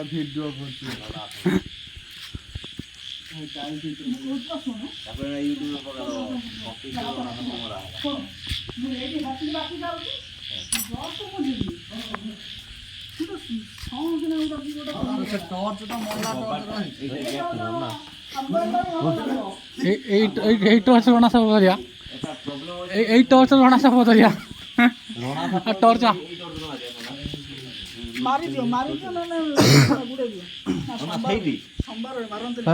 video করছি এই torch রଣା সব করিয়া এই টর্চ রଣା সব করিয়া টর্চ মারি দিও মানে গুড়ে দিও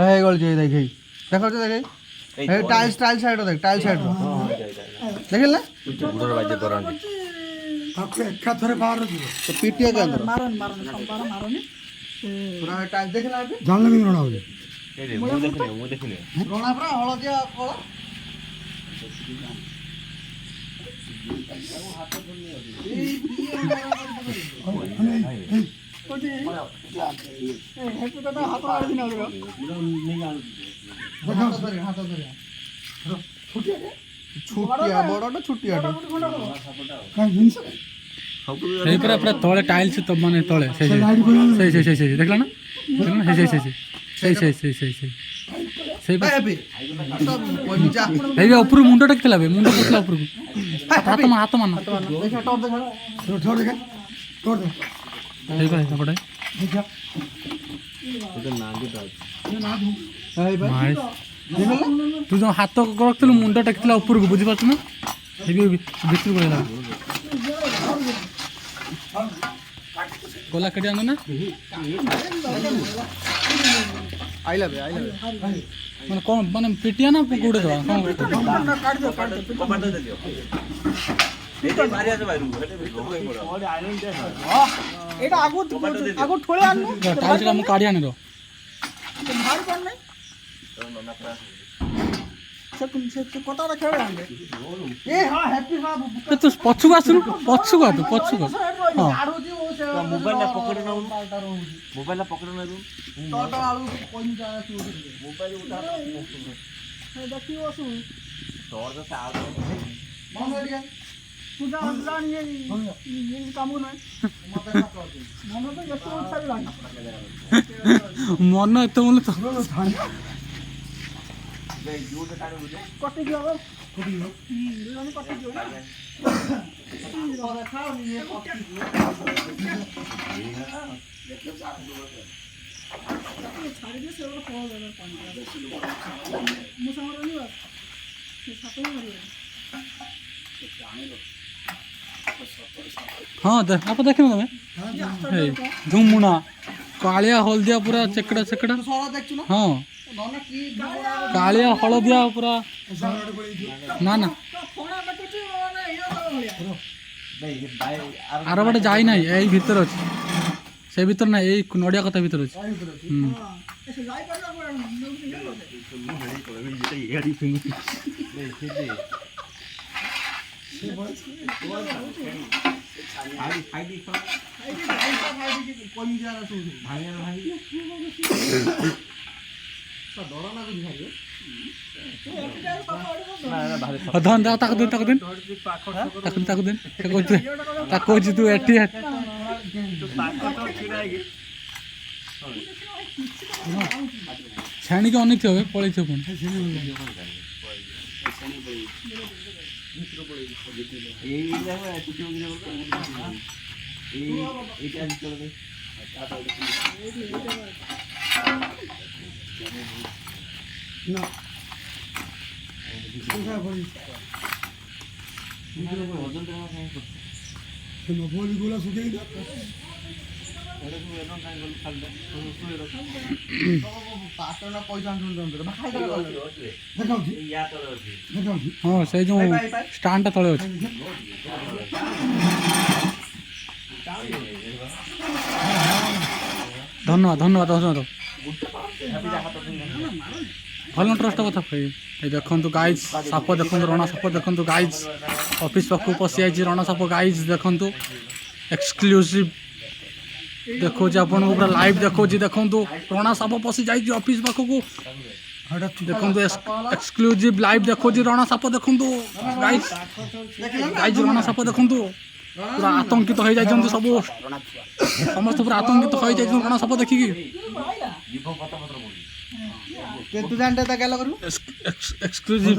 এই গল যাই দেখি দেখো তো দেখি এই টাইলস সাইড দেখ টাইলস সাইড দেখিল না গুড়র বাজে করান একা ধরে বাহার দিব তো পিটিয়া কে अंदर মারন সম্পার মারনি পুরা টাইলস দেখিলা আগে জানলে কি রোনা হবে এই রে মু দেখিনে রোনা পুরা হলদিয়া কলা ଛୁଟିଆ ବଡଟା ଛୁଟିଆଟା ସେଇ ପୁରା ପୁରା ତଳେ ଟାଇଲ୍ସ ତ ମାନେ ତଳେ ସେଇ ଦେଖିଲା ନା ସେଇ ଉପରୁ ମୁଣ୍ଡ ଟେକିଥିଲା ବେ ମୁଣ୍ଡ ପଡ଼ିଥିଲା ଉପରକୁ ହାତ ମାନ ସେପଟେ ତୁ ଯେଉଁ ହାତ ରଖିଥିଲୁ ମୁଣ୍ଡ ଟେକିଥିଲା ଉପରକୁ ବୁଝିପାରୁଛୁ ନା ଭିତରକୁ ଗଲା ଗଲା କେଟି ଆଣୁ ନା ମାନେ କ'ଣ ମାନେ ପିଟିଆ ନା କୋଉଟେ ଦେବା କ'ଣ এটা আগু ঠোলে আনু ଟାଇଲ୍ସଟା ମୁଁ କାଢ଼ି ଆଣିର ভারি পার নাই সে কতটা খেলে আনবে এ হ্যাঁ হ্যাপি বাবু ତୁ ପଛକୁ ଆସୁନୁ ପଛକୁ ଆ ତୁ ପଛକୁ ହଁ আড়ুজি ও সে মোবাইলটা পকেটে নাও মোবাইলটা পকেটে নাও ତଟ ଆଳୁ ପଇଁଚା ଅଛି মোবাইল উঠা দেখি আসু তোর তো আউ মন এরিয়া পূজা জানি এই কাম নয় মতে না করছি মনে তো এত উৎসাহ লাগে ମନ ଏତେ ମୂଲ୍ୟ ତ কটি দিও কটি দিও আমি কটি দিও খাও নিয়ে ছাড়ি দিয়ে সেগুলো পাওয়া যাবে পানি মুসামার নিবা সে সাথে মারিবে ହଁ ଆପଣ ଦେଖିନ ତମେ ହେଇ ଝୁମୁଣା କାଳିଆ ହଳଦିଆ ପୁରା ଚେକଡ଼ା ସରା ଦେଖଛୁ ନା ହଁ ଧନ କି କାଳିଆ ହଳଦିଆ ପୁରା ନା ଫଣା ବାଟୁଛି ମାନେ ଇଏ ଭଳିଆ ଆର ବାଟେ ଯାଇ ନାହିଁ ଏଇ ଭିତରେ ଅଛି ସେ ଭିତରେ ନାହିଁ ଏଇ ନଡ଼ିଆ କଥା ଭିତରେ ଅଛି এসে যাই পারবে আমরা ଧନ ଯା ତାକୁ ଦିନ ତାକୁ କହୁଛି ତୁ ଏଠି ଛାଣିକି ଅନେଇଥିବ ପଳେଇଥିବ ପୁଣି গোলা শুকিয়ে ହଁ ସେଇ ଯେଉଁ ଷ୍ଟାଣ୍ଡଟା ତଳେ ଅଛି ଧନ୍ୟବାଦ ଭଲ ଟ୍ରଷ୍ଟ କଥା এই দেখন্তু গাইজ সাপ দেখন্তু রଣା সাপ দেখন্তু গাইজ অফিস পাখু পশি আইছি রଣା সাপ গাইজ দেখন্তু এক্সক্লুসিভ দেখুছি আপনার পুরা লাইভ দেখুছি দেখন্তু রଣା সাপ পশি যাইছি অফিস পাখু ଦେଖନ୍ତୁ ଏକ୍ସକ୍ଲୁଜିଭ ଲାଇଭ୍ ଦେଖୁଛି ରଣା ସାପ ଦେଖନ୍ତୁ ଗାଇସ୍ ଗାଇସ୍ ରଣା ସାପ ଦେଖନ୍ତୁ ପୁରା ଆତଙ୍କିତ ହେଇଯାଇଛନ୍ତି ସବୁ ସମସ୍ତେ ପୁରା ଆତଙ୍କିତ ହେଇଯାଇଛନ୍ତି ରଣା ସାପ ଦେଖିକି ତୁ ଜାଣିତେ ତା ଗାଲ କରିବୁ ଏକ୍ସକ୍ଲୁଜିଭ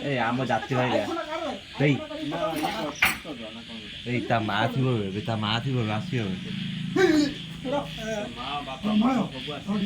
ଏ ଆମ ଜାତି ଭାଇ ଏଇ ଏଇ ତା ମା ଥିବ ଏବେ ତା ମା ଥିବ ଆସିବ